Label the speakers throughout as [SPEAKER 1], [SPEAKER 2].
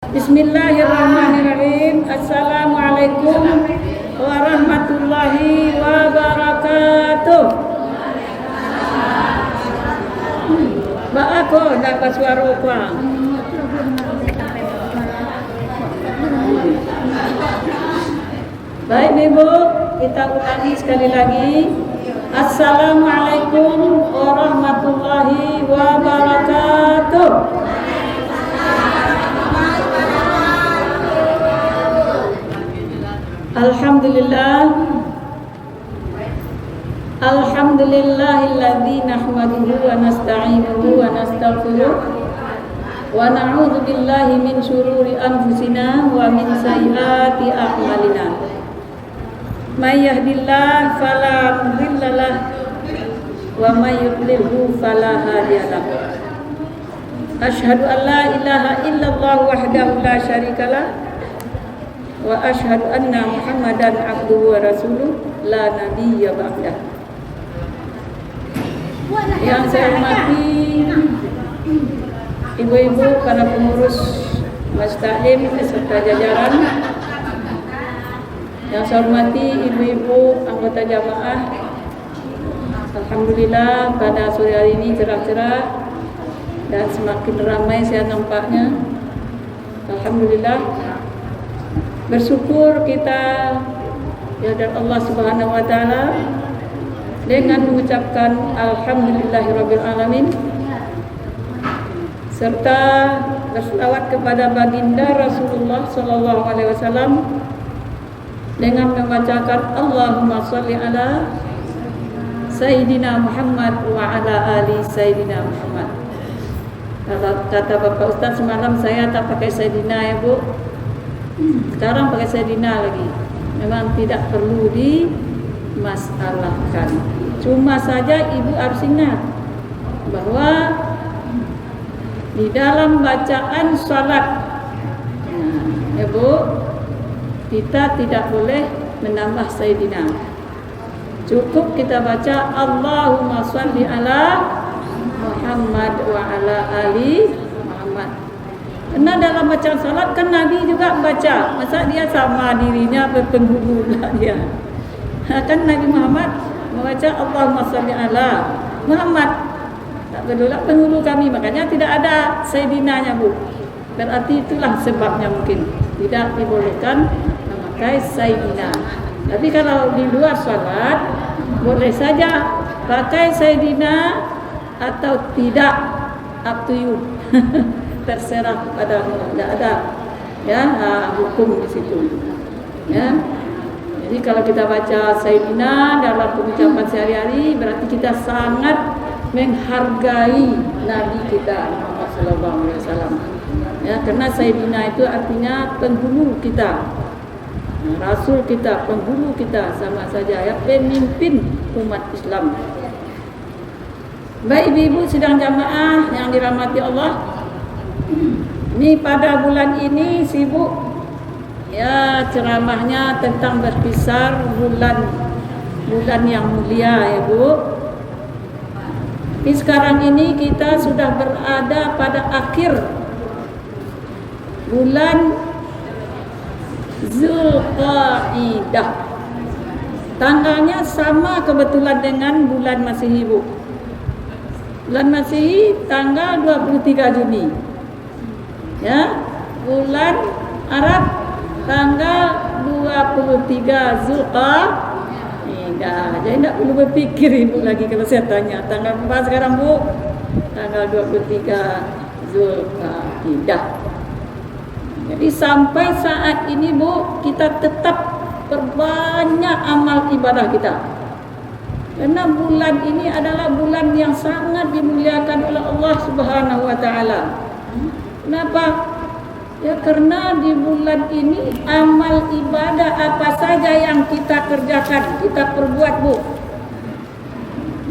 [SPEAKER 1] Bismillahirrahmanirrahim. Assalamualaikum warahmatullahi wabarakatuh. Mbak aku dapat suara apa? Baik Ibu, kita ulangi sekali lagi. Assalamualaikum warahmatullahi wabarakatuh. Alhamdulillahilladzi nahmaduhu wa nasta'inuhu wa nastaghfiruh wa na'udzu billahi min syururi anfusina wa min sayyiati a'malina. May yahdihillahu fala mudilla lahu wa may yudlilhu fala hadiya lahu. Asyhadu an la ilaha illallah wahdahu la syarikalah wa asyhadu anna Muhammadan abduhu wa rasuluh la nabiyya ba'dah. Yang saya hormati ibu-ibu para pengurus Mas Taklim beserta jajaran, yang saya hormati ibu-ibu anggota jamaah, alhamdulillah pada sore hari ini cerah-cerah dan semakin ramai saya nampaknya. Alhamdulillah, bersyukur kita ya dan Allah Subhanahu wa taala dengan mengucapkan alhamdulillahirabbil alamin serta berselawat kepada baginda Rasulullah sallallahu alaihi wasallam dengan membacakan Allahumma shalli ala Sayyidina Muhammad wa ala ali Sayyidina Muhammad. Kata Bapak Ustaz semalam saya tak pakai Sayyidina ya Bu. Sekarang pakai Sayyidina lagi. Memang tidak perlu dimasalahkan. Cuma saja ibu harus ingat bahwa di dalam bacaan salat, ya Bu, kita tidak boleh menambah Sayyidina. Cukup kita baca Allahumma shalli ala Muhammad wa ala ali Muhammad. Karena dalam bacaan salat kan Nabi juga membaca. Masa dia sama dirinya berpenghulu lah dia. Kan Nabi Muhammad membaca Allahumma shalli ala Muhammad. Tak perlulah penghulu kami. Makanya tidak ada Sayyidinanya Bu. Berarti itulah sebabnya mungkin tidak dibolehkan memakai Sayyidina. Tapi kalau di luar salat boleh saja pakai Sayyidina atau tidak, up to you. Terserah padamu, tidak ada ya hukum di situ ya. Jadi kalau kita baca Sayyidina dalam pengucapan sehari-hari berarti kita sangat menghargai Nabi kita Muhammad sallallahu alaihi wasallam ya, karena Sayyidina itu artinya penghulu kita, Rasul kita, penghulu kita, sama saja ya, pemimpin umat Islam. Baik ibu-ibu sidang jamaah yang dirahmati Allah, ini pada bulan ini sibuk ya ceramahnya tentang berkisar bulan yang mulia ya Bu. Tapi sekarang ini kita sudah berada pada akhir bulan Zulqa'dah. Tanggalnya sama kebetulan dengan bulan Masehi Bu. Bulan Masehi tanggal 23 Juni. Ya, bulan Arab tanggal 23 Zulqa'dah. Jadi tidak perlu berpikir ibu lagi kalau saya tanya tanggal berapa sekarang Bu? Tanggal 23 Zulqa'dah. Jadi sampai saat ini Bu, kita tetap perbanyak amal ibadah kita. Karena bulan ini adalah bulan yang sangat dimuliakan oleh Allah Subhanahu wa taala. Kenapa? Ya karena di bulan ini amal ibadah apa saja yang kita kerjakan, kita perbuat Bu,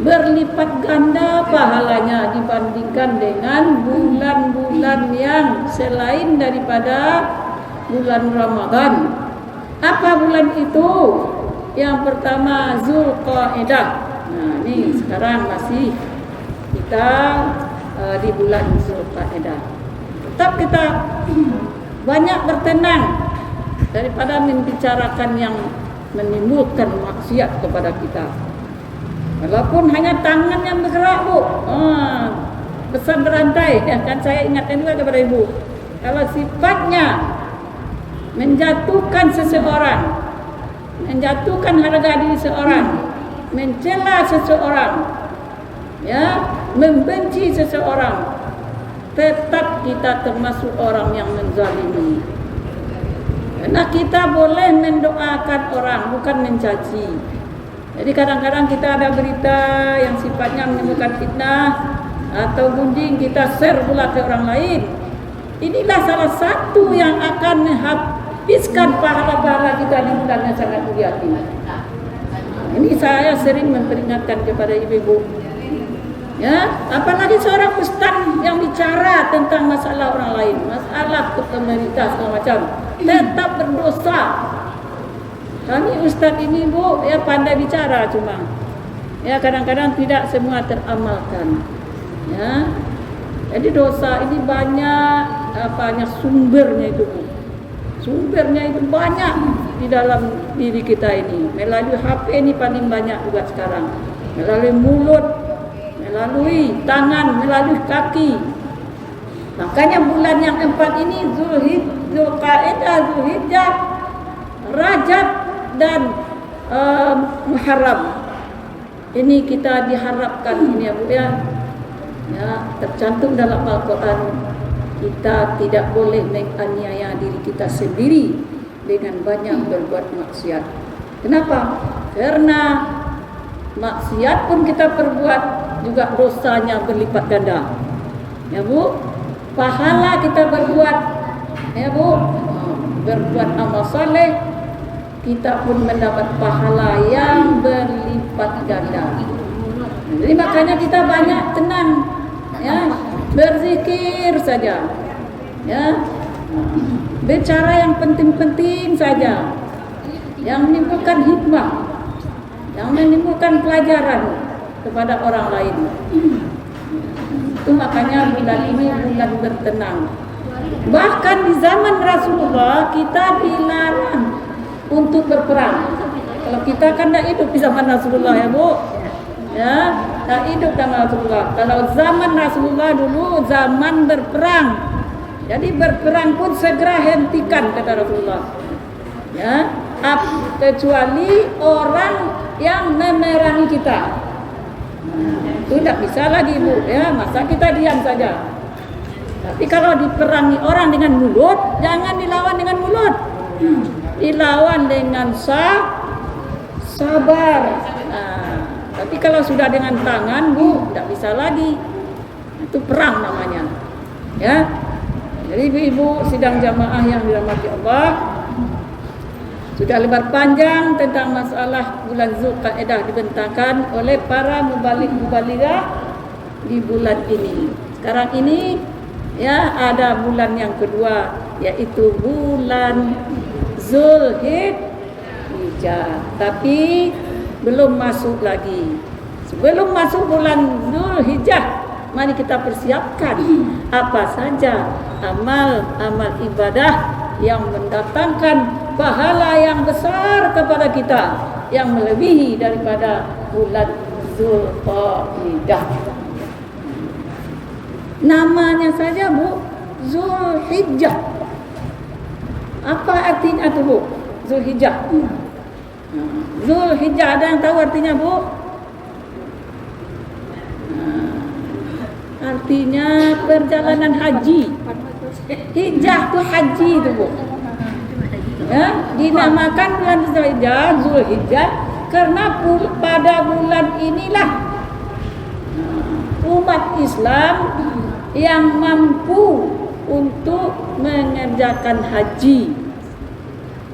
[SPEAKER 1] berlipat ganda pahalanya dibandingkan dengan bulan-bulan yang selain daripada bulan Ramadan. Apa bulan itu? Yang pertama Zulqa'dah. Nah, ini sekarang masih kita di bulan Zulqa'dah. Tetap kita banyak bertenang daripada membicarakan yang menimbulkan maksiat kepada kita. Walaupun hanya tangan yang bergerak, Bu. Pesan berantai, ya kan, saya ingatkan juga kepada Ibu. Kalau sifatnya menjatuhkan seseorang, menjatuhkan harga diri seseorang, mencela seseorang, ya, membenci seseorang, tetap kita termasuk orang yang menzalimi. Karena kita boleh mendoakan orang, bukan mencaci. Jadi kadang-kadang kita ada berita yang sifatnya menimbulkan fitnah atau gunjing, kita share pula ke orang lain. Inilah salah satu yang akan menghabiskan pahala-pahala kita di bulan yang sangat mulia ini. Ini saya sering memperingatkan kepada ibu-ibu. Ya, apalagi seorang ustaz yang bicara tentang masalah orang lain, masalah pemerintah segala macam, tetap berdosa. Kami ustaz ini, Bu, ya pandai bicara, cuma ya kadang-kadang tidak semua teramalkan. Ya, jadi dosa ini banyak sumbernya itu, Bu. Sumbernya itu banyak di dalam diri kita ini. Melalui HP ini paling banyak juga sekarang. Melalui mulut, melalui tangan, melalui kaki. Makanya bulan yang 4 ini Zulqa'dah, Zulhijjah, Rajab dan Muharram. Ini kita diharapkan ini ya, Bu, ya. Ya, tercantum dalam Al-Quran, kita tidak boleh menganiaya diri kita sendiri dengan banyak berbuat maksiat. Kenapa? Karena maksiat pun kita perbuat juga dosanya berlipat ganda. Ya, Bu, pahala kita berbuat, ya, Bu, berbuat amal saleh, kita pun mendapat pahala yang berlipat ganda. Jadi makanya kita banyak tenang, ya, berzikir saja, ya, bicara yang penting-penting saja, yang menimbulkan hikmah, yang menimbulkan pelajaran kepada orang lain. Itu makanya bulan ini bulan bertenang. Bahkan di zaman Rasulullah kita dilarang untuk berperang. Kalau kita kan tidak hidup di zaman Rasulullah, ya, Bu. Ya, tak hidup zaman Rasulullah. Kalau zaman Rasulullah dulu zaman berperang. Jadi berperang pun segera hentikan, kata Rasulullah. Ya, kecuali orang yang memerangi kita. Itu tidak bisa lagi, Bu, ya, masa kita diam saja. Tapi kalau diperangi orang dengan mulut, jangan dilawan dengan mulut. Dilawan dengan sabar. Tapi kalau sudah dengan tangan, Bu, tidak bisa lagi. Itu perang namanya. Ya. Jadi ibu-ibu sidang jamaah yang dirahmati Allah, sudah lebar panjang tentang masalah bulan Zulqa'dah dibentangkan oleh para mubalighah di bulan ini. Sekarang ini, ya, ada bulan yang kedua, yaitu bulan Zulhijjah. Tapi belum masuk lagi. Sebelum masuk bulan Zulhijjah, mari kita persiapkan apa saja amal-amal ibadah yang mendatangkan pahala yang besar kepada kita, yang melebihi daripada bulan Zulqa'dah. Namanya saja, Bu, Zulhijjah. Apa artinya itu, Bu? Zulhijjah. Zulhijjah, ada yang tahu artinya, Bu? Artinya perjalanan haji. Hijjah itu haji itu, Bu. Ya, dinamakan bulan Zulhijjah karena pada bulan inilah umat Islam yang mampu untuk mengerjakan haji.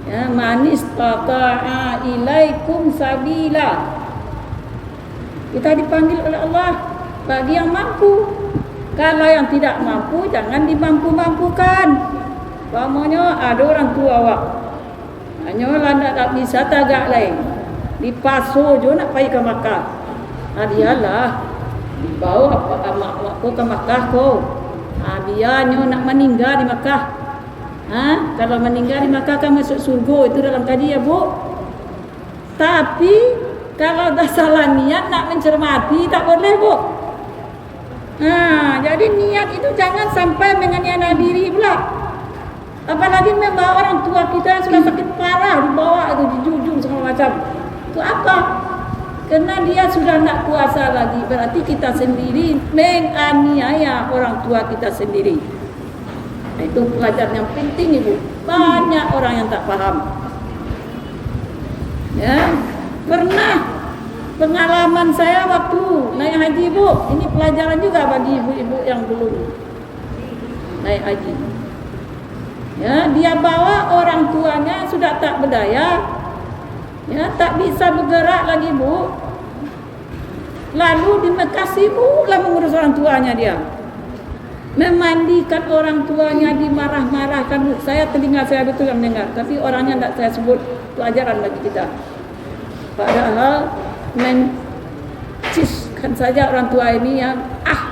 [SPEAKER 1] Ya, manis tata'a ilaikum sabila. Kita dipanggil oleh Allah bagi yang mampu. Kalau yang tidak mampu, jangan dimampu-mampukan. Umpamanya ada orang tua awak, hanya lah tak bisa tagak lain, dipaso jo nak pergi ke Makkah. Dialah dibawa mak awakku ke Makkah ko. Dia nak meninggal di Makkah. Kalau meninggal maka akan masuk surga, itu dalam kaji ya Bu. Tapi kalau dah salah niat nak mencermati tak boleh Bu. Jadi niat itu jangan sampai menganiaya diri pula. Apalagi membawa orang tua kita yang sudah sakit parah, dibawa itu dijunjung segala macam. Itu apa? Karena dia sudah tak kuasa lagi. Berarti kita sendiri menganiaya orang tua kita sendiri. Itu pelajaran yang penting Ibu. Banyak orang yang tak paham. Ya, pernah pengalaman saya waktu naik haji Bu. Ini pelajaran juga bagi ibu-ibu yang belum naik haji. Ya, dia bawa orang tuanya sudah tak berdaya. Ya, tak bisa bergerak lagi Bu. Lalu di Mekah sibuklah mengurus orang tuanya dia. Memandikan orang tuanya, dimarah-marahkan Bu. Telinga saya betul yang mendengar, tapi orangnya tidak saya sebut, pelajaran bagi kita. Padahal menciskan saja orang tua ini yang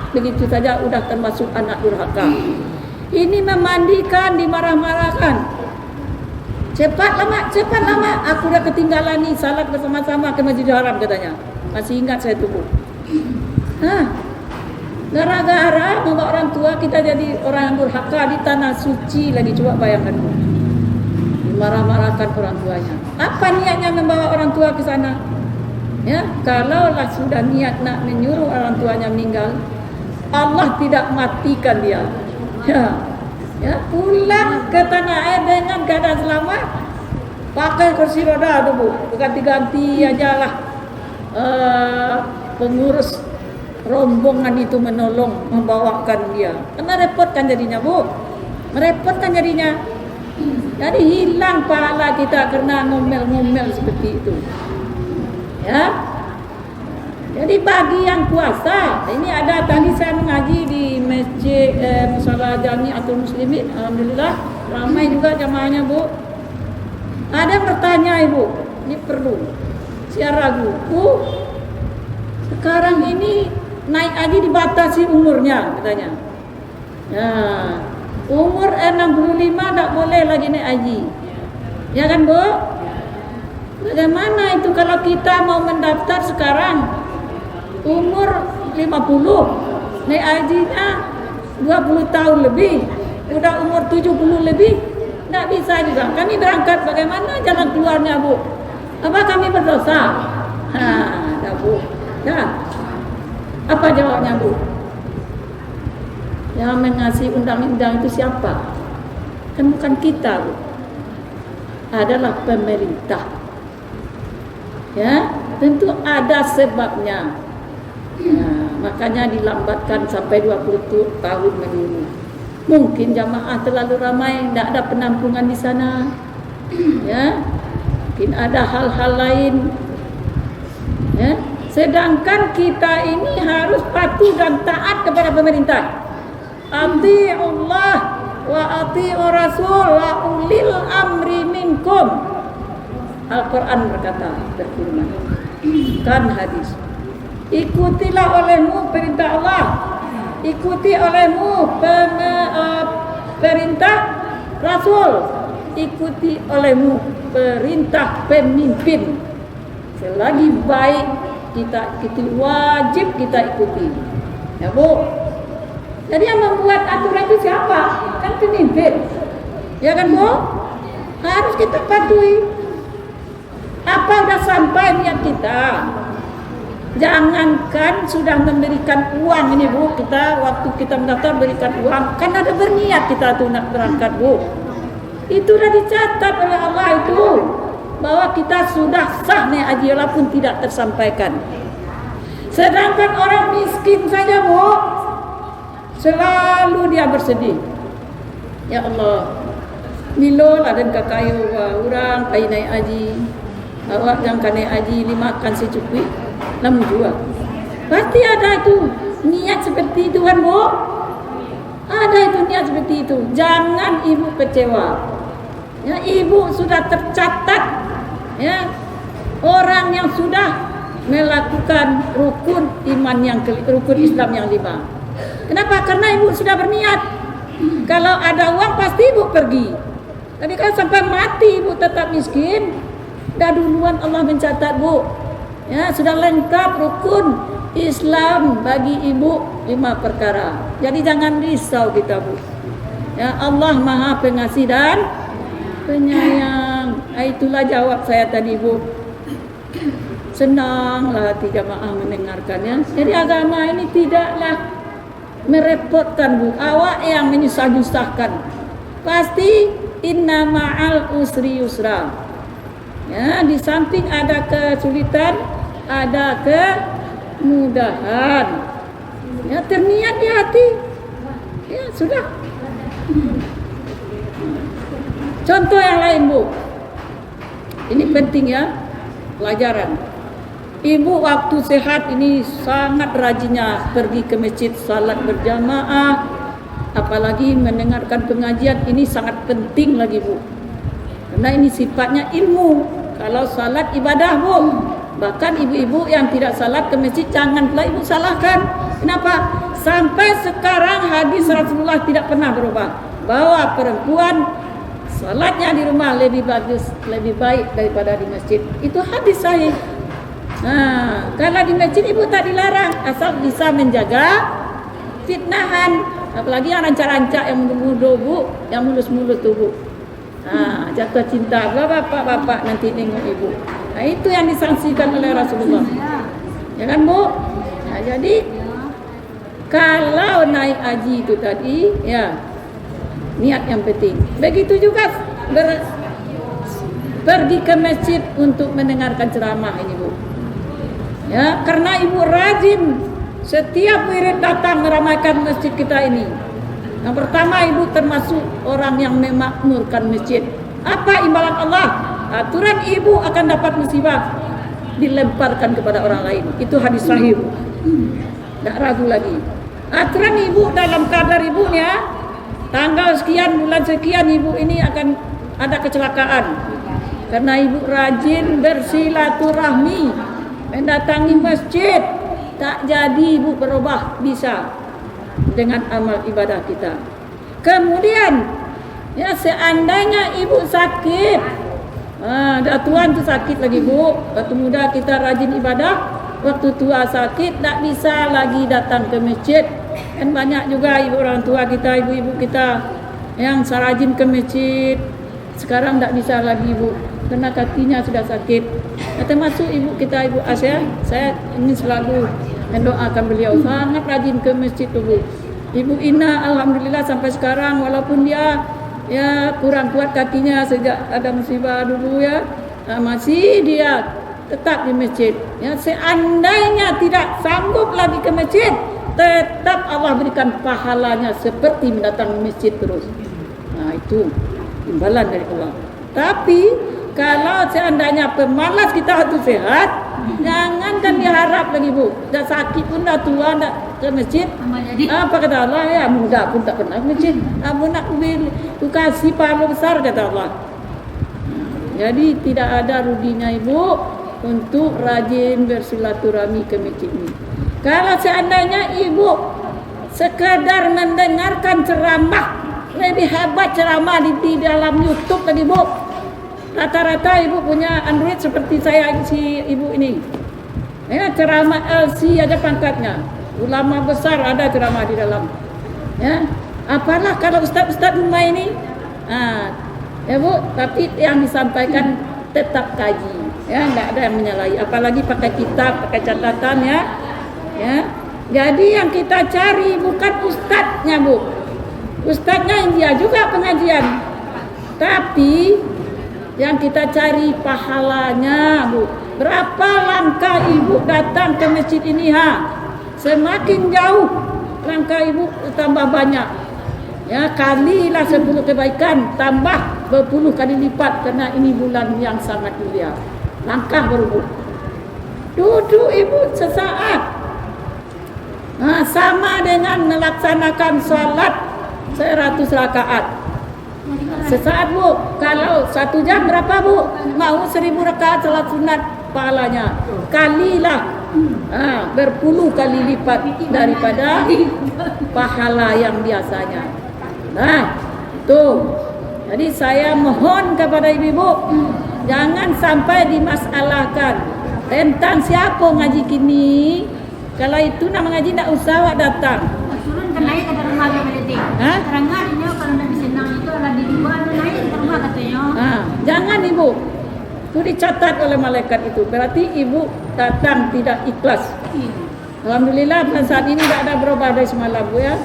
[SPEAKER 1] begitu saja udah termasuk anak durhaka. Ini memandikan, dimarah-marahkan. Cepat lama, aku udah ketinggalan nih salat bersama-sama ke Masjidil Haram katanya. Masih ingat saya tubuh. Gara-gara membawa orang tua kita jadi orang yang durhaka di tanah suci lagi, coba bayangkan. Dimarah-marahkan orang tuanya. Apa niatnya membawa orang tua ke sana? Ya, kalaulah sudah niat nak menyuruh orang tuanya meninggal, Allah tidak matikan dia. Ya, pulang ke tanah air dengan keadaan selamat. Pakai kursi roda tu Bu, ganti-ganti aja lah. Pengurus rombongan itu menolong membawakan dia. Karena repotkan jadinya Bu, merepotkan jadinya. Jadi hilang pahala kita karena ngomel-ngomel seperti itu. Ya. Jadi bagi yang puasa, ini ada tadi saya mengaji di masjid Musala Jamiatul Muslimin, alhamdulillah ramai juga jamaahnya Bu. Ada bertanya Ibu, ini perlu saya ragu. Bu, sekarang ini naik haji dibatasi umurnya katanya. Nah, umur 65 tak boleh lagi naik haji. Ya kan Bu? Bagaimana itu kalau kita mau mendaftar sekarang? Umur 50, naik hajinya 20 tahun lebih, udah umur 70 lebih, tidak bisa juga. Kami berangkat, bagaimana jalan keluarnya Bu? Apa kami berdosa? Dah Bu, dah. Apa jawabnya Bu? Yang mengasih undang-undang itu siapa? Kan bukan kita Bu, adalah pemerintah. Ya, tentu ada sebabnya. Makanya dilambatkan sampai 20 tahun menunggu. Mungkin jamaah terlalu ramai, tidak ada penampungan di sana. Ya, mungkin ada hal-hal lain. Ya, sedangkan kita ini harus patuh dan taat kepada pemerintah. Ati'ullah wa ati'ur rasul wa ulil amri minkum. Al-Quran berkata, berfirman, kan hadis. Ikutilah olehmu perintah Allah, ikuti olehmu perintah Rasul, ikuti olehmu perintah pemimpin. Selagi baik kita ikuti, wajib kita ikuti. Ya Bu. Jadi yang membuat aturan itu siapa? Kan pemimpin. Ya kan Bu? Harus kita patuhi. Apa sudah sampai niat kita? Jangankan sudah memberikan uang ini Bu, kita waktu kita mendaftar berikan uang, kan ada berniat kita tuh nak berangkat Bu. Itu sudah dicatat oleh Allah itu bahwa kita sudah sah naik haji walaupun tidak tersampaikan. Sedangkan orang miskin saja Bu, selalu dia bersedih. Ya Allah, milo lah dan kakayo orang pai naik haji. Awak jangan naik haji, makan secukupnya. Namun juga pasti ada itu niat seperti itu kan Bu. Ada itu niat seperti itu. Jangan ibu kecewa. Ya, ibu sudah tercatat. Ya, orang yang sudah melakukan rukun iman yang rukun Islam yang 5. Kenapa? Karena ibu sudah berniat. Kalau ada uang pasti ibu pergi. Tapi kalau sampai mati ibu tetap miskin, dah duluan Allah mencatat bu. Ya, sudah lengkap rukun Islam bagi ibu 5 perkara. Jadi jangan risau kita bu. Ya, Allah Maha Pengasih dan Penyayang. Itulah jawab saya tadi bu. Senanglah hati jamaah mendengarkannya. Jadi agama ini tidaklah merepotkan bu. Awak yang menyusah-nyusahkan. Pasti inna ma'al usri yusra. Ya, di samping ada kesulitan, ada kemudahan. Ya, terniat di hati. Ya, sudah. Contoh yang lain bu. Ini penting ya, pelajaran. Ibu waktu sehat ini sangat rajinnya pergi ke masjid salat berjamaah, apalagi mendengarkan pengajian. Ini sangat penting lagi bu, karena ini sifatnya ilmu. Kalau salat ibadah bu, bahkan ibu-ibu yang tidak salat ke masjid jangan pula ibu salahkan. Kenapa? Sampai sekarang hadis Rasulullah tidak pernah berubah, bahwa perempuan salatnya di rumah lebih bagus, lebih baik daripada di masjid. Itu hadis sahih. Nah, kalau di masjid ibu tak dilarang, asal bisa menjaga fitnahan. Apalagi yang rancak-rancak yang muda-muda bu, yang mulus-mulus tu bu. Nah, jatuh cinta bapak-bapak nanti tengok ibu. Nah, itu yang disangsikan oleh Rasulullah. Ya kan bu? Nah, jadi kalau naik haji itu tadi, ya niat yang penting. Begitu juga pergi ke masjid untuk mendengarkan ceramah ini bu. Ya, karena ibu rajin setiap wirid datang meramaikan masjid kita ini. Yang pertama, ibu termasuk orang yang memakmurkan masjid. Apa imbalan Allah? Aturan ibu akan dapat musibah dilemparkan kepada orang lain. Itu hadis sahih. Tak ragu lagi. Aturan ibu dalam kadar ibunya, tanggal sekian, bulan sekian ibu ini akan ada kecelakaan. Karena ibu rajin bersilaturahmi, mendatangi masjid. Tak jadi ibu berubah bisa dengan amal ibadah kita. Kemudian ya, seandainya ibu sakit, dah tuan tu sakit lagi bu, waktu muda kita rajin ibadah, waktu tua sakit tak bisa lagi datang ke masjid. Kan banyak juga ibu orang tua kita, ibu-ibu kita yang rajin ke masjid, sekarang tak bisa lagi bu, karena kakinya sudah sakit. Termasuk ibu kita, Ibu Asia, saya ingin selalu mendoakan beliau, sangat rajin ke masjid tu bu. Ibu Ina alhamdulillah sampai sekarang, walaupun dia ya kurang kuat kakinya sejak ada musibah dulu ya, masih dia tetap di masjid. Ya, seandainya tidak sanggup lagi ke masjid, tetap Allah berikan pahalanya seperti mendatangi masjid terus. Nah, itu imbalan dari Allah. Tapi kalau seandainya pemalas kita itu sehat, jangankan diharap lagi bu. Dah sakit pun dah tua dah ke masjid. Apa kata Allah, ya muda pun tak pernah ke masjid. Abu nak tu kasih pahala besar kata Allah. Jadi tidak ada ruginya ibu untuk rajin bersilaturahmi ke masjid ini. Kalau seandainya ibu sekadar mendengarkan ceramah, lebih hebat ceramah di dalam YouTube tadi bu. Rata-rata ibu punya Android seperti saya si ibu ini. Ya, ceramah LC aja pangkatnya. Ulama besar ada ceramah di dalam. Ya, apalah kalau ustaz-ustaz rumah ini. Ya bu, tapi yang disampaikan tetap kaji. Ya, enggak ada yang menyalahi. Apalagi pakai kitab, pakai catatan ya. Ya. Jadi yang kita cari bukan ustadznya bu. Ustadznya dia juga pengajian. Tapi yang kita cari pahalanya bu. Berapa langkah ibu datang ke masjid ini Semakin jauh langkah ibu tambah banyak. Ya, kalilah 10 kebaikan, tambah berpuluh kali lipat, karena ini bulan yang sangat mulia. Langkah baru bu. Duduk ibu sesaat. Sama dengan melaksanakan salat 100 rakaat. Sesaat bu. Kalau 1 jam berapa bu? Mau 1000 rakaat salat sunat pahalanya. Kalilah berpuluh kali lipat daripada pahala yang biasanya. Nah, itu. Jadi saya mohon kepada ibu-ibu, jangan sampai dimasalahkan tentang siapa ngaji kini. Kalau itu nama ngaji tidak usah awak datang.
[SPEAKER 2] Turun ke naik ke rumah berarti. Terangnya kalau nak senang itu ada di dua ada naik ke rumah katanya.
[SPEAKER 1] Jangan ibu. Itu dicatat oleh malaikat itu. Berarti ibu datang tidak ikhlas. Alhamdulillah saat ini tidak ada berubah dari semalam bu ya.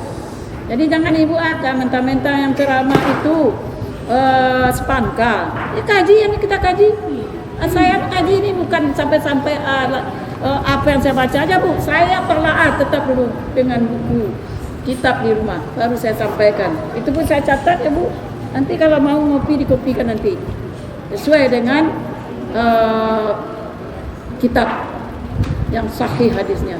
[SPEAKER 1] Jadi jangan ibu mentang-mentang yang ceramah itu spangka. Kaji yang kita kaji. Saya kaji ini bukan sampai-sampai apa yang saya baca aja bu. Saya perlahan tetap dulu dengan buku kitab di rumah. Baru saya sampaikan. Itu pun saya catat ya bu. Nanti kalau mau ngopi dikopikan nanti. Sesuai dengan kitab yang sahih hadisnya.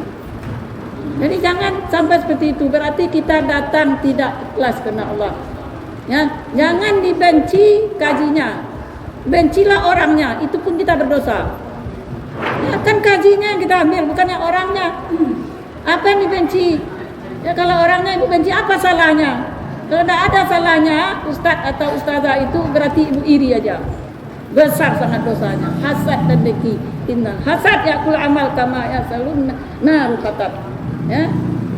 [SPEAKER 1] Jadi jangan sampai seperti itu. Berarti kita datang tidak ikhlas karena Allah. Ya, jangan dibenci kajinya. Bencilah orangnya, itu pun kita berdosa. Ya, kan kajinya yang kita ambil, bukannya orangnya. Apa yang dibenci? Ya kalau orangnya ibu benci, apa salahnya? Kalau tidak ada salahnya, ustaz atau ustazah itu berarti ibu iri aja. Besar sangat dosanya. Hasad dan dengki. Inna hasad yakul amal kama yasalun naru katab. Ya,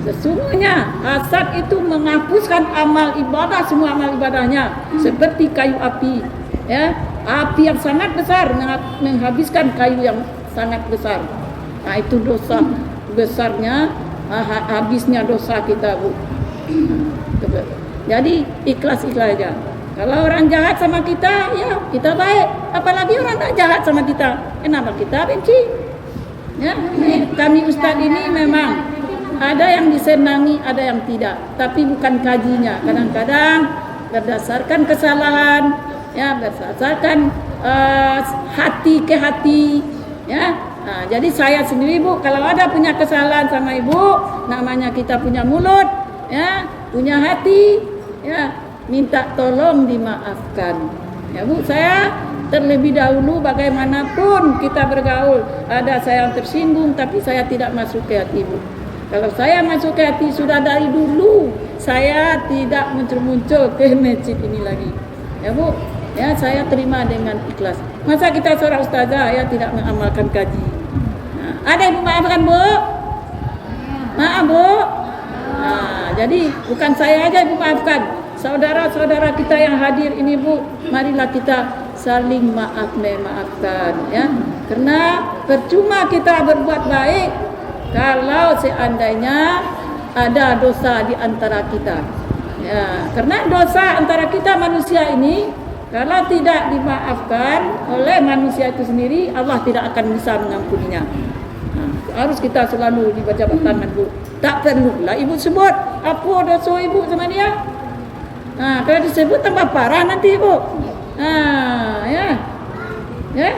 [SPEAKER 1] sesungguhnya hasad itu menghapuskan amal ibadah, semua amal ibadahnya seperti kayu api. Ya, api yang sangat besar menghabiskan kayu yang sangat besar. Nah itu dosa besarnya, habisnya dosa kita bu. Jadi ikhlas aja. Kalau orang jahat sama kita, ya kita baik. Apalagi orang tak jahat sama kita, kenapa kita benci? Ya, kami ustaz ini memang ada yang disenangi, ada yang tidak. Tapi bukan kajinya. Kadang-kadang berdasarkan kesalahan, ya berdasarkan hati ke hati, ya. Nah, jadi saya sendiri bu, kalau ada punya kesalahan sama ibu, namanya kita punya mulut, ya, punya hati, ya, minta tolong dimaafkan. Ya bu, saya terlebih dahulu bagaimanapun kita bergaul, ada saya yang tersinggung, tapi saya tidak masuk ke hati ibu. Kalau saya masuk ke hati sudah dari dulu, saya tidak muncul-muncul ke masjid ini lagi. Ya bu, ya saya terima dengan ikhlas. Masa kita seorang ustazah ya tidak mengamalkan kaji. Nah, ada ibu maafkan bu? Maaf bu. Nah, jadi bukan saya aja ibu maafkan. Saudara-saudara kita yang hadir ini bu, marilah kita saling memaafkan ya. Karena percuma kita berbuat baik kalau seandainya ada dosa di antara kita. Ya, karena dosa antara kita manusia ini kalau tidak dimaafkan oleh manusia itu sendiri, Allah tidak akan bisa mengampuninya. Nah, harus kita selalu dibaca tangan bu. Tak perlulah ibu sebut apa dosa ibu sama dia. Nah, kalau disebut tambah parah nanti ibu. Nah, ya. Ya.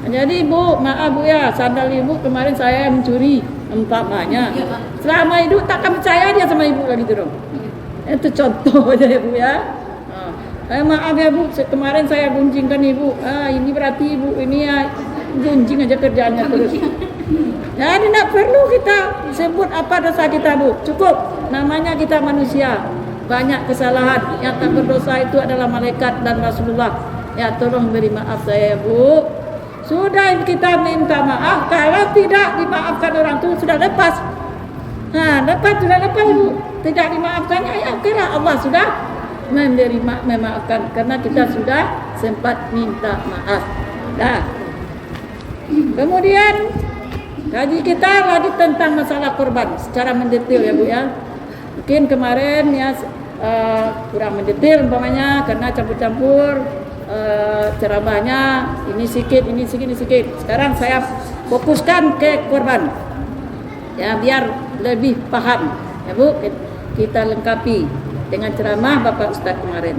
[SPEAKER 1] Jadi ibu, maaf bu ya, sandal ibu kemarin saya mencuri umpamanya. Selama hidup takkan percaya dia sama ibu lagi gitu dong. Itu contoh aja ya bu ya. Maaf ya bu, kemarin saya gunjingkan ibu. Ini berarti ibu ini ya gunjing aja kerjaannya terus. Jadi tidak perlu kita sebut apa dosa kita bu. Cukup, namanya kita manusia. Banyak kesalahan. Yang tak berdosa itu adalah malaikat dan Rasulullah. Ya tolong beri maaf saya bu. Sudah kita minta maaf. Kalau tidak dimaafkan orang itu sudah lepas. Nah sudah lepas bu. Tidak dimaafkannya ya kira Allah sudah menerima, memaafkan karena kita sudah sempat minta maaf. Nah, kemudian kaji kita lagi tentang masalah korban secara mendetail ya bu ya. Mungkin kemarin ya kurang mendetail umpamanya karena campur-campur ceramahnya ini sedikit. Sekarang saya fokuskan ke korban ya biar lebih paham ya bu. Kita lengkapi dengan ceramah Bapak Ustadz kemarin.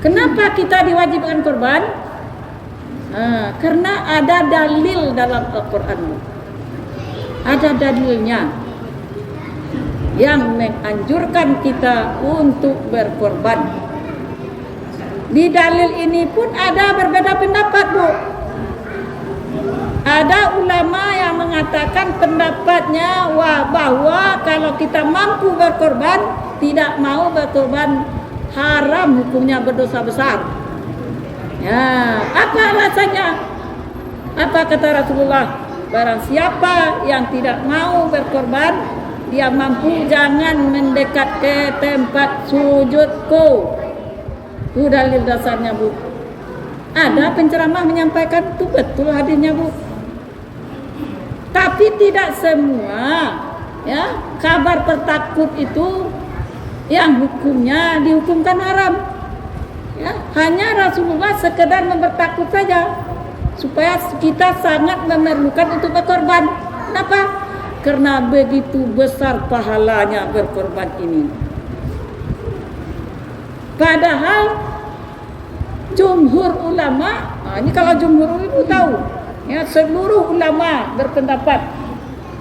[SPEAKER 1] Kenapa kita diwajibkan korban? Karena ada dalil dalam Al-Quran. Ada dalilnya yang menganjurkan kita untuk berkorban. Di dalil ini pun ada berbeda pendapat bu. Ada ulama yang mengatakan pendapatnya bahwa kalau kita mampu berkorban, tidak mau berkorban, haram hukumnya, berdosa besar. Ya, apa alasannya? Apa kata Rasulullah? Barang siapa yang tidak mau berkorban, dia mampu, jangan mendekat ke tempat sujudku. Itu dalil dasarnya, Bu. Ada penceramah menyampaikan itu, betul hadisnya, Bu. Tapi tidak semua ya kabar pertakut itu yang hukumnya dihukumkan haram. Ya, hanya Rasulullah sekedar mempertakut saja supaya kita sangat memerlukan untuk berkorban. Kenapa? Karena begitu besar pahalanya berkorban ini. Padahal jumhur ulama, ini kalau jumhur itu tahu, ya, seluruh ulama berpendapat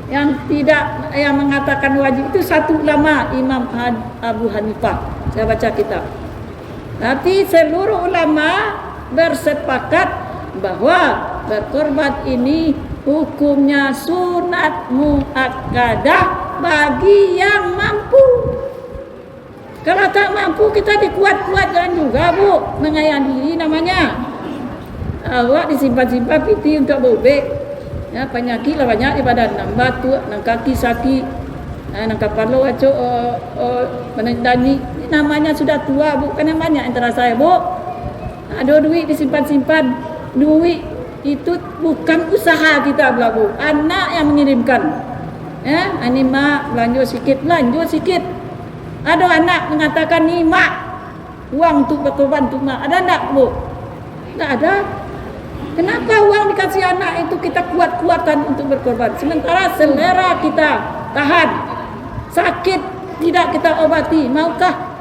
[SPEAKER 1] yang mengatakan wajib itu satu ulama, Imam Abu Hanifah. Saya baca kitab. Tapi seluruh ulama bersepakat bahwa berkorban ini hukumnya sunat muakkadah bagi yang mampu. Kalau tak mampu kita dikuat-kuatkan juga, Bu, mengayang diri namanya. Awak disimpan-simpan piti untuk bobek. Ya, penyakit lah banyak di badan, nang batuk, nang kaki sakit, nang kepala acok menendani. Namanya sudah tua, Bu, kan yang banyak antara saya, Bu. Ada duit disimpan-simpan. Duit itu bukan usaha kita, Bu. Anak yang mengirimkan. Ya, ini mak belanja sikit. Ada anak mengatakan, ni mak, uang untuk berkorban untuk mak. Ada tak, Bu? Tak ada. Kenapa uang dikasih anak itu kita kuat-kuatkan untuk berkorban? Sementara selera kita tahan. Sakit tidak kita obati. Maukah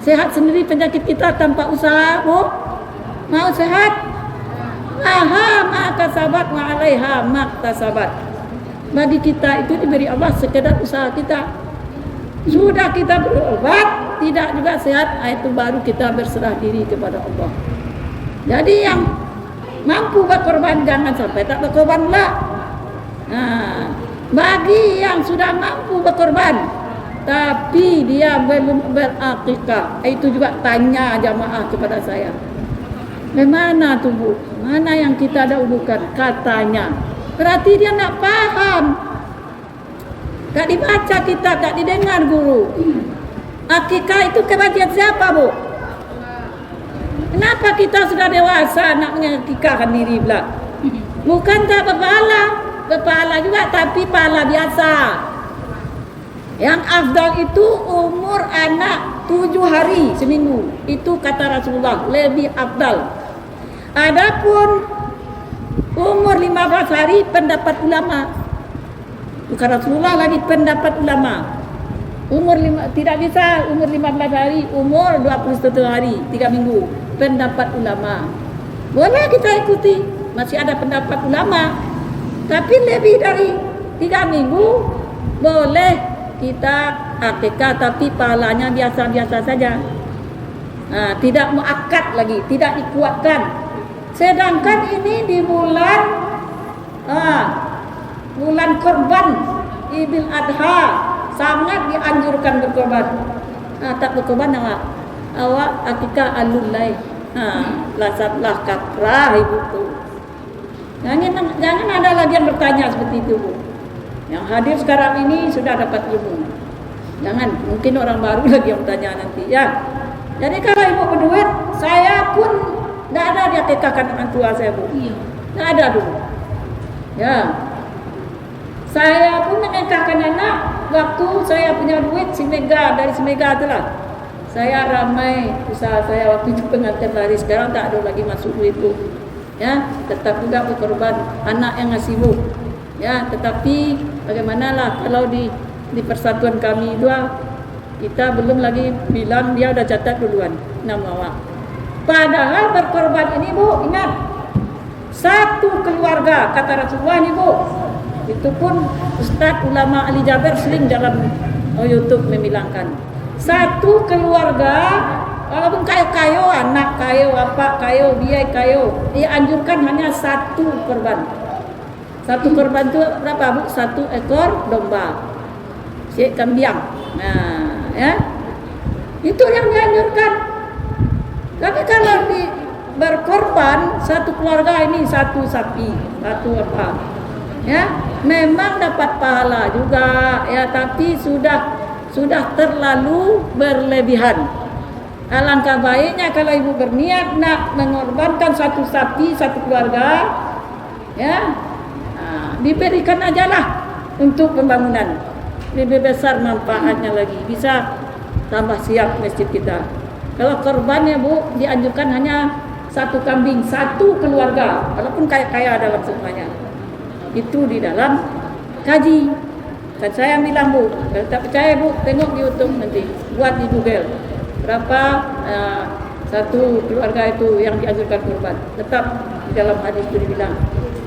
[SPEAKER 1] sehat sendiri penyakit kita tanpa usaha, Bu? Mau sehat? Laha ma'kasabat wa 'alaiha ma'tasabat. Bagi kita itu diberi Allah sekedar usaha kita. Sudah kita berobat, tidak juga sehat, itu baru kita berserah diri kepada Allah. Jadi yang mampu berkorban jangan sampai tak berkorban pula. Nah, bagi yang sudah mampu berkorban tapi dia belum berakikah, itu juga tanya jamaah kepada saya. Bagaimana tuh, Bu? Mana yang kita dahulukan? Katanya. Berarti dia nak paham. Tak dibaca kita, tak didengar guru. Akikah itu kebahagiaan siapa, Bu? Kenapa kita sudah dewasa nak mengakikahkan diri pula? Bukan tak berpahala juga, tapi pahala biasa. Yang afdal itu umur anak 7 hari seminggu. Itu kata Rasulullah, lebih afdal. Adapun umur 15 hari pendapat ulama. Bukan Rasulullah lagi, pendapat ulama. Tidak bisa umur 15 hari, umur 21 hari, 3 minggu. Pendapat ulama. Boleh kita ikuti, masih ada pendapat ulama. Tapi lebih dari 3 minggu boleh kita akikah, tapi pahalanya biasa-biasa saja. Nah, tidak muakkad lagi, tidak dikuatkan. Sedangkan ini di bulan korban Idul Adha sangat dianjurkan berkorban. Tak berkorban awak akikah alulai. Lasatlah kaprah ibu tu. Jangan ada lagi yang bertanya seperti itu, Bu. Yang hadir sekarang ini sudah dapat ilmu. Jangan, mungkin orang baru lagi yang bertanya nanti, ya. Jadi kalau ibu berduit, saya pun tidak ada dia akikahkan dengan tua saya, Bu. Tidak ada dulu. Ya. Saya pun mengikahkan anak waktu saya punya duit dari Semega itulah. Saya ramai usaha saya waktu itu pengantin lari, sekarang tak ada lagi masuk duit itu. Ya, tetap juga berkorban anak yang ngasih, Bu. Ya, tetapi bagaimanalah kalau di persatuan kami dua kita belum lagi bilang dia udah catat duluan nama awak. Padahal berkorban ini, Bu, ingat satu keluarga kata Rasulullah ini, Bu. Itu pun Ustaz ulama Ali Jaber sering dalam YouTube membilangkan satu keluarga walaupun kayo anak kayo, bapak kayo, biaya kayo, dianjurkan hanya satu korban. Satu korban itu berapa Bu? 1 ekor domba, kambing. Nah, ya. Itu yang dianjurkan. Tapi kalau berkorban satu keluarga ini 1 sapi, 1 apa? Ya, memang dapat pahala juga ya, tapi sudah terlalu berlebihan. Alangkah baiknya kalau ibu berniat nak mengorbankan 1 sapi 1 keluarga, ya, diberikan ajalah untuk pembangunan. Lebih besar manfaatnya lagi, bisa tambah siap masjid kita. Kalau korbannya Bu, dianjurkan hanya 1 kambing 1 keluarga, walaupun kaya-kaya dalam semuanya. Itu di dalam kaji. Kan saya bilang Bu, kalau tak percaya Bu, tengok di YouTube nanti, buat di Google berapa 1 keluarga itu yang dianjurkan korban. Tetap di dalam hadis itu dibilang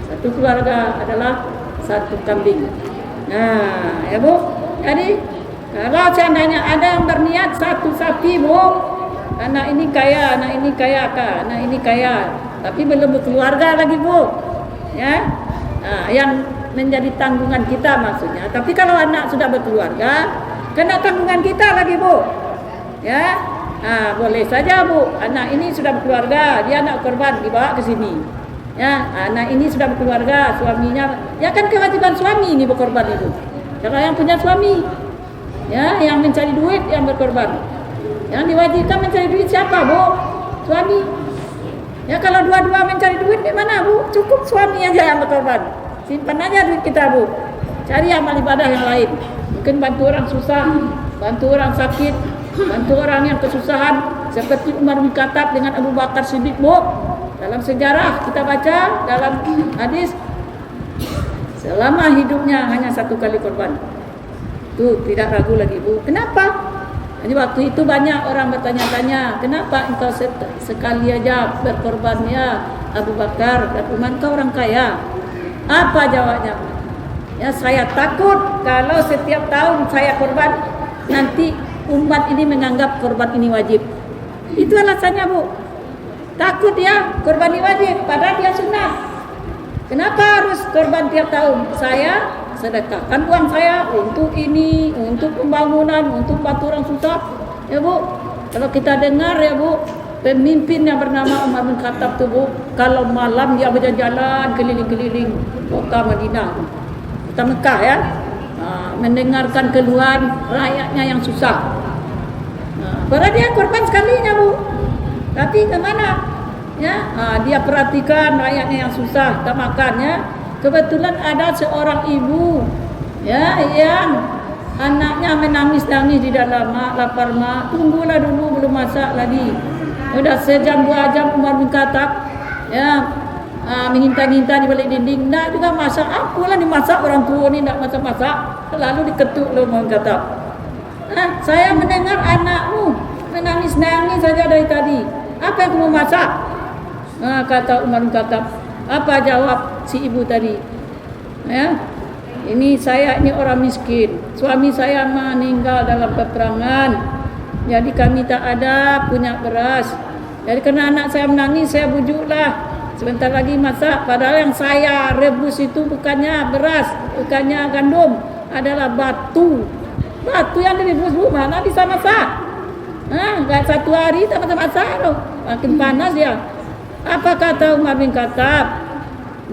[SPEAKER 1] 1 keluarga adalah 1 kambing. Nah, ya Bu. Jadi kalau seandainya ada yang berniat 1 sapi Bu, anak ini kaya, anak ini kaya, anak ini kaya, tapi belum berkeluarga lagi Bu, ya. Yang menjadi tanggungan kita maksudnya. Tapi kalau anak sudah berkeluarga, kena tanggungan kita lagi Bu, ya. Boleh saja Bu, anak ini sudah berkeluarga, dia anak korban, dibawa ke sini. Ya, anak ini sudah berkeluarga, suaminya, ya kan kewajiban suami ini berkorban itu. Kalau yang punya suami, ya, yang mencari duit yang berkorban. Yang diwajibkan mencari duit siapa Bu? Suami. Ya kalau dua-dua mencari duit di mana Bu? Cukup suami aja yang berkorban. Simpan aja duit kita Bu. Cari amal ibadah yang lain. Mungkin bantu orang susah, bantu orang sakit, bantu orang yang kesusahan. Seperti Umar bin Khattab dengan Abu Bakar Siddiq Bu. Dalam sejarah kita baca dalam hadis, selama hidupnya hanya 1 kali korban. Tuh tidak ragu lagi Bu. Kenapa? Jadi waktu itu banyak orang bertanya-tanya, kenapa engkau sekali aja berkorban ya Abu Bakar dan Umar, engkau orang kaya? Apa jawabnya? Ya, saya takut kalau setiap tahun saya korban, nanti umat ini menganggap korban ini wajib. Itu alasannya Bu. Takut ya korban ini wajib, padahal dia sunnah. Kenapa harus korban tiap tahun? Saya sedekahkan uang saya untuk ini, untuk pembangunan, untuk bantu orang susah. Ya Bu, kalau kita dengar ya Bu, pemimpin yang bernama Umar bin Khattab tuh Bu, kalau malam dia berjalan keliling-keliling kota Madinah, kota Mekah ya, mendengarkan keluhan rakyatnya yang susah. Padahal dia korban sekalinya Bu, tapi kemana? Ya, dia perhatikan rakyatnya yang susah, tak makan ya. Kebetulan ada seorang ibu ya yang anaknya menangis-nangis di dalam, mak lapar mak, tunggulah dulu belum masak lagi. Udah sejam 2 jam Umar bin Khattab ya minta-minta di balik dinding, nak juga masak, apalah dimasak orang tua ni nak masak-masak, lalu diketuk oleh Umar bin Khattab. Saya mendengar anakmu menangis-nangis saja dari tadi, apa yang kamu masak? Kata Umar bin Khattab. Apa jawab si ibu tadi? Ya, ini saya ini orang miskin. Suami saya meninggal dalam peperangan. Jadi kami tak ada punya beras. Jadi karena anak saya menangis, saya bujuklah sebentar lagi masak. Padahal yang saya rebus itu bukannya beras, bukannya gandum, adalah batu. Batu yang direbus Bu, mana bisa masak? Enggak 1 hari tak masak loh. Makin panas ya. Apa kata Umar bin Khattab?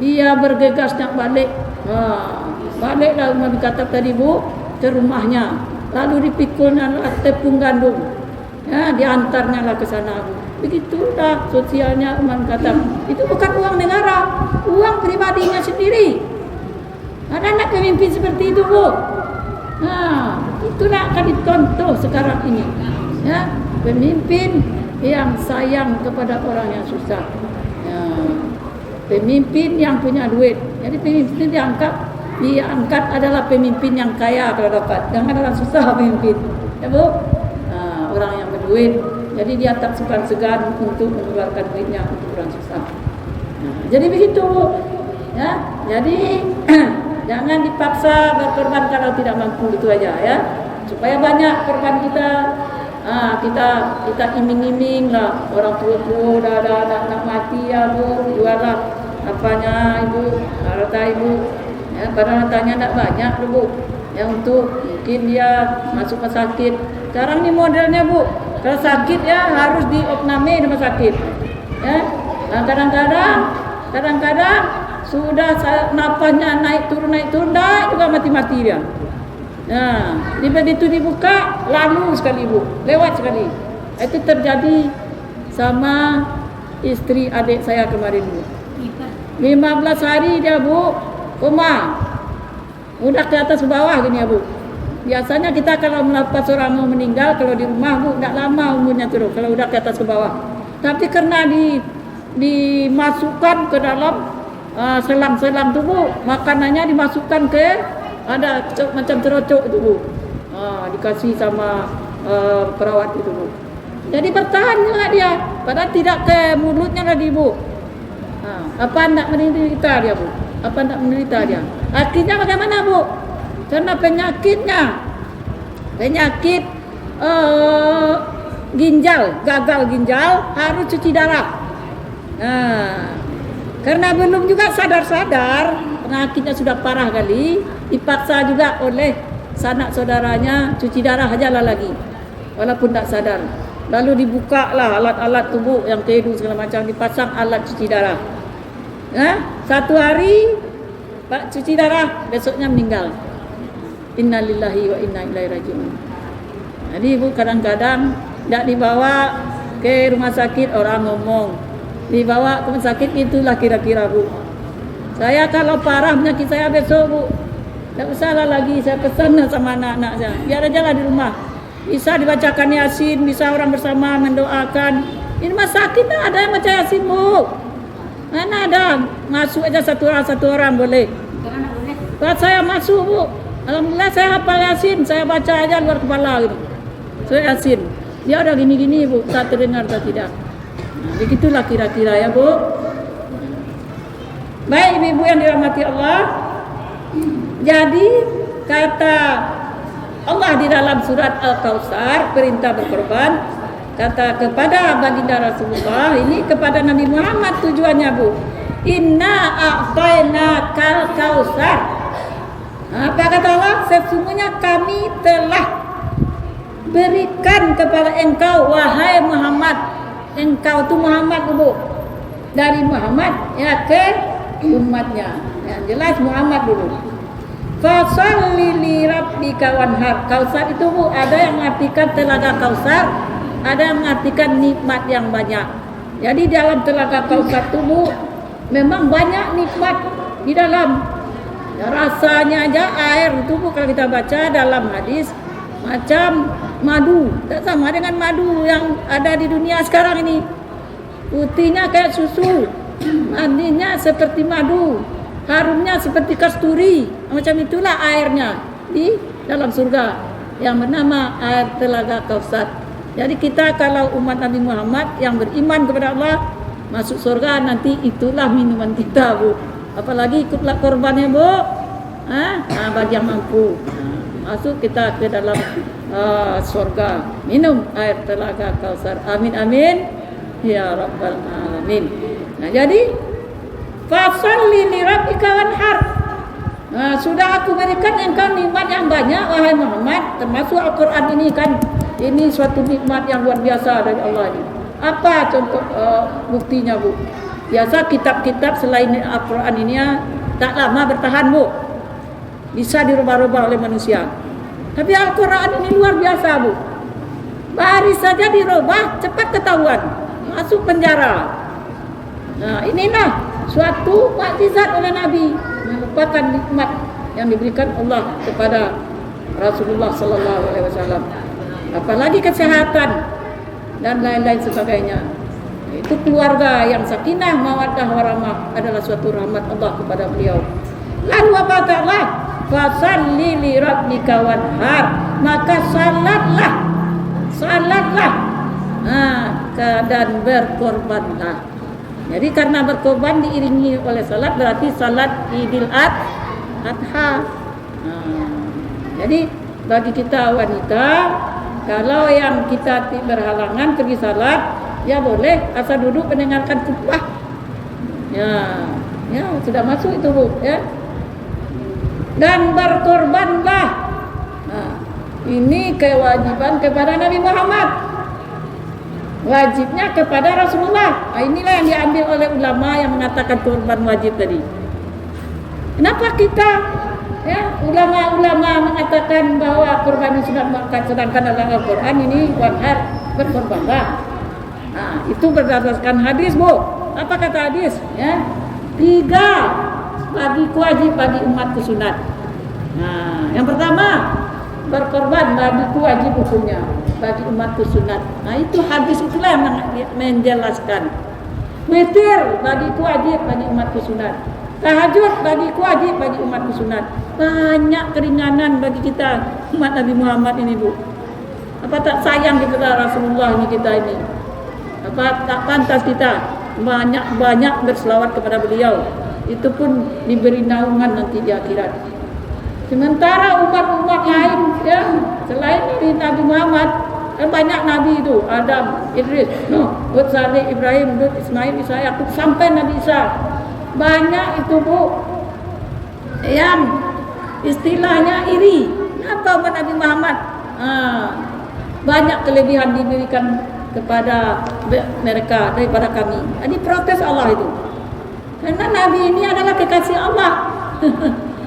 [SPEAKER 1] Dia bergegas nak balik. Baliklah Umar bin Khattab tadi Bu ke rumahnya. Lalu dipikulnya tepung gandum. Ya, diantarnya lah ke sana Bu. Begitulah sosialnya Umar bin Khattab. Itu bukan uang negara, uang pribadinya sendiri. Ada anak pemimpin seperti itu Bu. Itulah akan dicontoh sekarang ini. Ya, pemimpin yang sayang kepada orang yang susah, ya, pemimpin yang punya duit. Jadi pemimpin diangkat adalah pemimpin yang kaya kalau dapat, jangan orang susah pemimpin, ya Bu. Orang yang berduit, jadi dia tak segan-segan untuk mengeluarkan duitnya untuk orang susah. Jadi begitu Bu. Ya, jadi jangan dipaksa berkorban kalau tidak mampu, itu aja ya, supaya banyak korban kita. Kita iming-iming lah orang tua-tua dah nak mati ya Bu, jualah apanya ibu, harta ibu, ya, padahal hartanya tidak banyak loh bu, ya untuk mungkin dia masuk ke sakit. Sekarang ini modelnya bu, kalau sakit ya harus diopname di rumah sakit, ya. Nah kadang-kadang sudah napasnya naik turun dah juga mati dia. Nah, begitu dibuka lalu sekali bu, lewat sekali. Itu terjadi sama istri adik saya kemarin bu. 15 hari dia bu, koma. Udah ke atas ke bawah gini ya bu. Biasanya kita kalau melepas orang mau meninggal kalau di rumah bu, tidak lama umurnya turun kalau udah ke atas ke bawah. Tapi karena dimasukkan ke dalam selang-selang tu bu, makanannya dimasukkan ke ada macam terocok itu bu, dikasih sama perawat itu bu. Jadi bertahan juga dia, padahal tidak ke mulutnya tadi bu. Apa tidak menderita dia bu? Apa tidak menderita dia? Akhirnya bagaimana bu? Karena penyakit ginjal, gagal ginjal harus cuci darah. Karena belum juga sadar-sadar penyakitnya sudah parah kali, dipaksa juga oleh sanak saudaranya cuci darah ajalah lagi, walaupun tak sadar. Lalu dibuka lah alat-alat tubuh yang tedu segala macam, dipasang alat cuci darah. 1 hari Pak cuci darah, besoknya meninggal. Innalillahi wa inna ilaihi rajiun. Jadi ibu kadang-kadang tidak dibawa ke rumah sakit orang ngomong, dibawa ke rumah sakit itulah kira-kira bu. Saya kalau parah penyakit saya besok bu, tidak usahlah lagi saya pesan sama anak-anak saya, biar aja lah di rumah. Bisa dibacakan Yasin, bisa orang bersama mendoakan. Ini rumah sakit tak ada yang baca Yasin bu. Mana ada, masuk aja satu orang boleh. Kalau saya masuk bu, alhamdulillah saya hafal Yasin, saya baca aja luar kepala gitu. Saya Yasin, dia udah gini-gini bu, tak terdengar tak tidak. Begitulah kira-kira ya bu. Baik ibu-ibu yang dirahmati Allah. Jadi kata Allah di dalam surat Al-Kautsar, perintah berkorban, kata kepada baginda Rasulullah, ini kepada Nabi Muhammad tujuannya bu. Inna a'tayna kal kautsar. Apa kata Allah? Sesungguhnya kami telah berikan kepada engkau wahai Muhammad. Engkau tu Muhammad bu. Dari Muhammad ya ke umatnya. Yang jelas Muhammad dulu. Fasalli li rabbika wanhar. Kautsar itu bu, ada yang mengartikan telaga Kautsar, ada yang mengartikan nikmat yang banyak. Jadi dalam telaga Kautsar itu bu, memang banyak nikmat di dalam. Ya, rasanya aja air itu bu, kalau kita baca dalam hadis macam madu, tak sama dengan madu yang ada di dunia sekarang ini. Putihnya kayak susu, mandinya seperti madu, harumnya seperti kasturi. Macam itulah airnya di dalam surga yang bernama air telaga Kautsar. Jadi kita kalau umat Nabi Muhammad yang beriman kepada Allah masuk surga, nanti itulah minuman kita bu. Apalagi ikutlah korbannya bu, bagi yang mampu. Masuk kita ke dalam surga, minum air telaga Kautsar. Amin amin ya rabbal alamin. Nah jadi fasalli li rabbika wanhar. Sudah aku berikan engkau nikmat yang banyak wahai Muhammad, termasuk Al-Quran ini kan. Ini suatu nikmat yang luar biasa dari Allah ini. Apa contoh buktinya bu? Biasa kitab-kitab selain Al-Quran ini tak lama bertahan bu, bisa dirubah-rubah oleh manusia. Tapi Al-Quran ini luar biasa bu. Baris saja dirubah cepat ketahuan, masuk penjara. Nah inilah suatu mukjizat oleh Nabi, merupakan nikmat yang diberikan Allah kepada Rasulullah Sallallahu Alaihi Wasallam. Apalagi kesehatan dan lain-lain sebagainya. Itu keluarga yang sakinah, mawaddah, warahmah adalah suatu rahmat Allah kepada beliau. Lalu apa kata Allah? Fasalli li rabbika wanhar. Maka salatlah, dan berkorbanlah. Jadi karena berkorban diiringi oleh salat, berarti salat Idul Adha. Jadi bagi kita wanita, kalau yang kita berhalangan pergi salat, ya boleh asal duduk mendengarkan khutbah. Ya, Ya, sudah masuk itu Bu, ya. Dan berkorbanlah. Nah, ini kewajiban kepada Nabi Muhammad. Wajibnya kepada Rasulullah. Nah, inilah yang diambil oleh ulama yang mengatakan korban wajib tadi. Kenapa kita, ya, ulama-ulama mengatakan bahwa korban sunat muakkad, sedangkan dalam Al-Quran ini wanhar, berkorbanlah. Nah, itu berdasarkan hadis Bu. Apa kata hadis? Ya, 3 bagiku wajib, bagi umatku sunat. Nah, yang pertama, berkorban bagiku wajib hukumnya, bagi umatku sunat. Nah, itu hadis itulah yang menjelaskan. Witir bagiku wajib, bagi umatku sunat. Tahajud bagiku wajib, bagi umatku sunat. Banyak keringanan bagi kita umat Nabi Muhammad ini Bu. Apa tak sayang kepada Rasulullah ini kita ini? Apa tak pantas kita banyak berselawat kepada beliau? Itu pun diberi naungan nanti di akhirat. Sementara umat-umat lain, ya, selain Nabi Muhammad, kan banyak nabi itu, Adam, Idris, Hud, Saleh, Ibrahim, Lut, Ismail, Isa, Yakub, sampai Nabi Isa. Banyak itu Bu yang istilahnya iri. Kenapa umat Nabi Muhammad banyak kelebihan diberikan kepada mereka daripada kami? Ini protes Allah itu. Karena Nabi ini adalah kekasih Allah.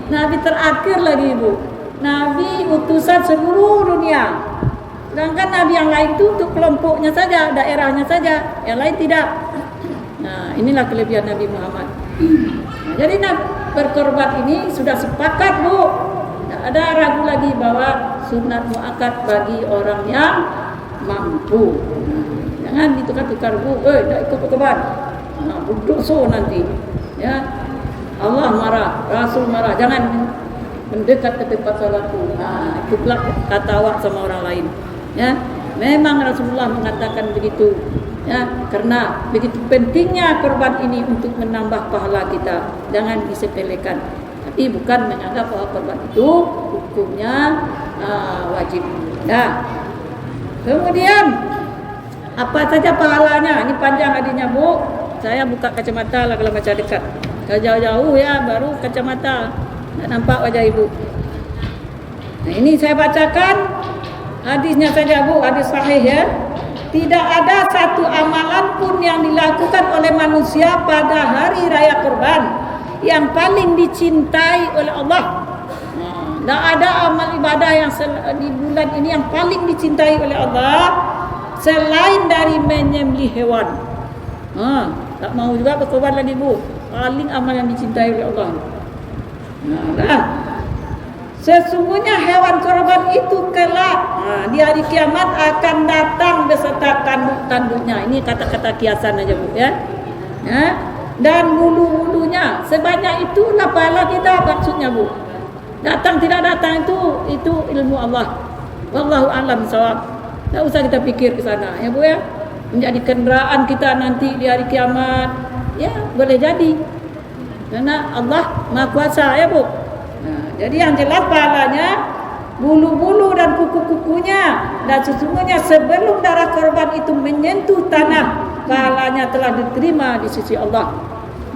[SPEAKER 1] Nabi terakhir lagi Bu. Nabi utusan seluruh dunia. Sedangkan Nabi yang lain itu untuk kelompoknya saja, daerahnya saja, yang lain tidak. Nah, inilah kelebihan Nabi Muhammad. Nah, jadi berkorban ini sudah sepakat Bu. Tidak ada ragu lagi bahwa sunat muakkad bagi orang yang mampu. Jangan ditukar-tukar Bu. Tak ikut korban. Nah, berdosa nanti. Ya. Allah marah, Rasul marah. Jangan mendekat ke tempat salatku. Nah, itu pula kata awak sama orang lain. Ya. Memang Rasulullah mengatakan begitu. Ya, karena begitu pentingnya korban ini untuk menambah pahala kita. Jangan disepelekan. Tapi bukan menganggap bahwa korban itu hukumnya wajib. Nah, kemudian apa saja pahalanya? Ini panjang hadisnya Bu. Saya buka kacamata lah kalau baca dekat. Kalau jauh-jauh ya baru kacamata. Tak nampak wajah Ibu. Nah, ini saya bacakan hadisnya saja Bu, hadis sahih ya. Tidak ada satu amalan pun yang dilakukan oleh manusia pada hari raya Kurban yang paling dicintai oleh Allah. Tidak ada amal ibadah yang di bulan ini yang paling dicintai oleh Allah selain dari menyembelih hewan. Tak mau juga berkorban lagi Bu. Paling amal yang dicintai oleh Allah. Nah, sesungguhnya hewan korban itu kelak di hari kiamat akan datang beserta tanduk-tanduknya. Ini kata-kata kiasan aja Bu ya. Dan bulu-bulunya sebanyak itulah pahala kita maksudnya Bu. Datang tidak datang itu ilmu Allah. Wallahu a'lam bishawab. Tak usah kita pikir ke sana ya Bu ya. Menjadi kenderaan kita nanti di hari kiamat. Ya, boleh jadi. Karena Allah Maha Kuasa ya Bu. Nah, jadi yang jelas pahalanya bulu-bulu dan kuku-kukunya, dan sesungguhnya sebelum darah korban itu menyentuh tanah, pahalanya telah diterima di sisi Allah.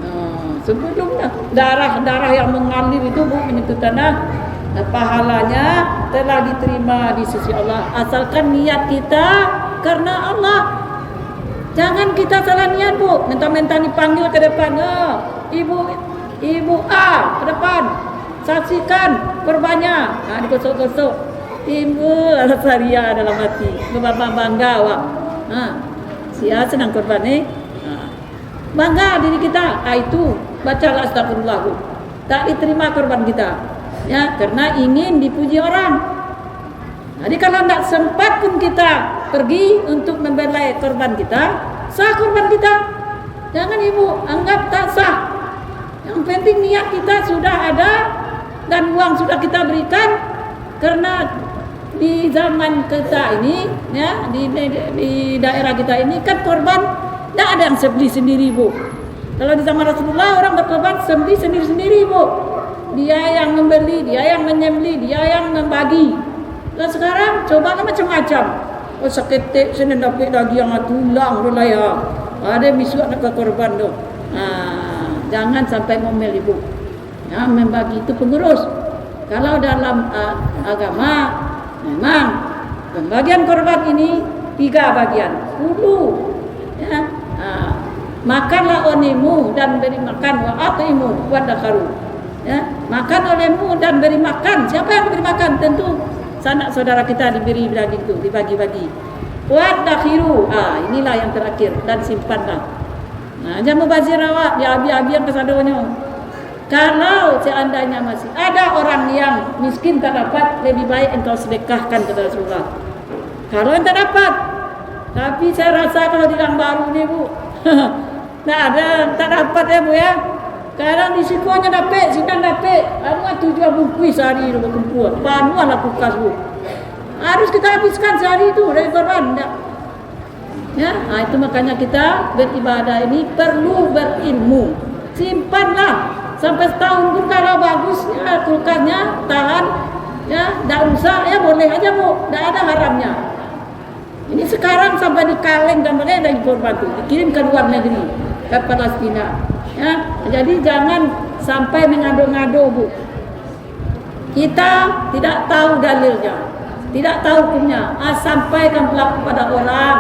[SPEAKER 1] Nah, sebelumnya darah-darah yang mengalir itu Bu menyentuh tanah, pahalanya telah diterima di sisi Allah. Asalkan niat kita karena Allah. Jangan kita salah niat Bu, mentang-mentang dipanggil ke depan, ibu A ke depan, saksikan korbannya. Nah, digosok-gosok, timbul rasa ria dalam hati, bangga awak. Sia senang korban bangga diri kita. Itu bacalah astagfirullah Bu. Tak diterima korban kita, ya karena ingin dipuji orang. Jadi kalau tidak sempat pun kita pergi untuk membelai korban kita, sah korban kita. Jangan Ibu anggap tak sah. Yang penting niat kita sudah ada dan uang sudah kita berikan. Karena di zaman kita ini, ya di daerah kita ini kan korban tidak ada yang beli sendiri Bu. Kalau di zaman Rasulullah orang berkorban beli sendiri-sendiri Bu. Dia yang membeli, dia yang menyembeli, dia yang membagi. Dan sekarang cobalah macam-macam. Seketik sini dapat lagi yang tulang dulu ya. Ada misuk nak ke korban tu. jangan sampai ngomel ibu. Ya, membagi itu pengurus. Kalau dalam agama memang pembagian korban ini 3 bagian. Dulu ya, makanlah onemu dan beri makan, wa atimu wa dakharu. Ya, makan olehmu dan beri makan. Siapa yang beri makan? Tentu sanak saudara kita diberi daging itu, dibagi-bagi. Wa dakhiru. Inilah yang terakhir, dan simpanlah. Nah, jangan mubazir awak, dia abi-abi yang kesadonyo. Kalau seandainya masih ada orang yang miskin tak dapat, lebih baik engkau sedekahkan kepada Rasulullah. Kalau yang tak dapat, tapi saya rasa kalau di Gang Baru ni Bu, tak dapat ya Bu ya. Kadang di sikuannya dapat, sidang dapat. Anu 7 bungkus sehari itu berkumpul. Panuan lah kulkas Bu. Harus kita habiskan sehari itu dari korban. Ya, itu makanya kita beribadah ini perlu berilmu. Simpanlah. Sampai setahun pun kalau bagus ya, kulkasnya tahan ya, tidak usah ya, boleh aja Bu, tidak ada haramnya. Ini sekarang sampai di kaleng dan boleh dari korban itu dikirim ke luar negeri, ke Palestina ya. Jadi jangan sampai mengado-ngado Bu. Kita tidak tahu dalilnya, tidak tahu hukumnya, sampaikan pelaku pada orang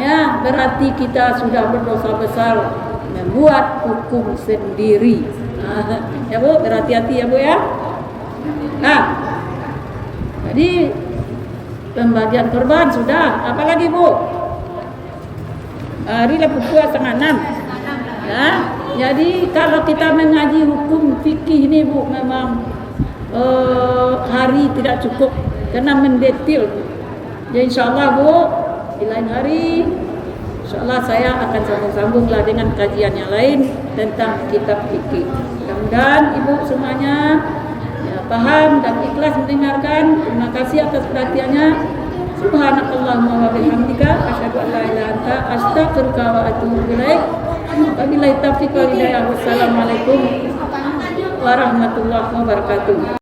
[SPEAKER 1] ya, berarti kita sudah berdosa besar membuat hukum sendiri. Ya Bu, berhati-hati ya Bu ya. Nah, jadi pembagian korban sudah. Apalagi Bu? Hari lah pukul 5:30. Ya, jadi kalau kita mengaji hukum fikih ini Bu, memang hari tidak cukup karena mendetil. Jadi insyaallah Bu, di lain hari insyaallah saya akan sambung-sambunglah dengan kajian yang lain tentang kitab fikih. Mudah-mudahan Ibu semuanya ya, paham dan ikhlas mendengarkan. Terima kasih atas perhatiannya. Subhanakallahumma wa bihamdika asyhadu an la ilaha illa anta astaghfiruka wa atubu ilaik. Wabillahi taufiq wal hidayah. Wassalamualaikum warahmatullahi wabarakatuh.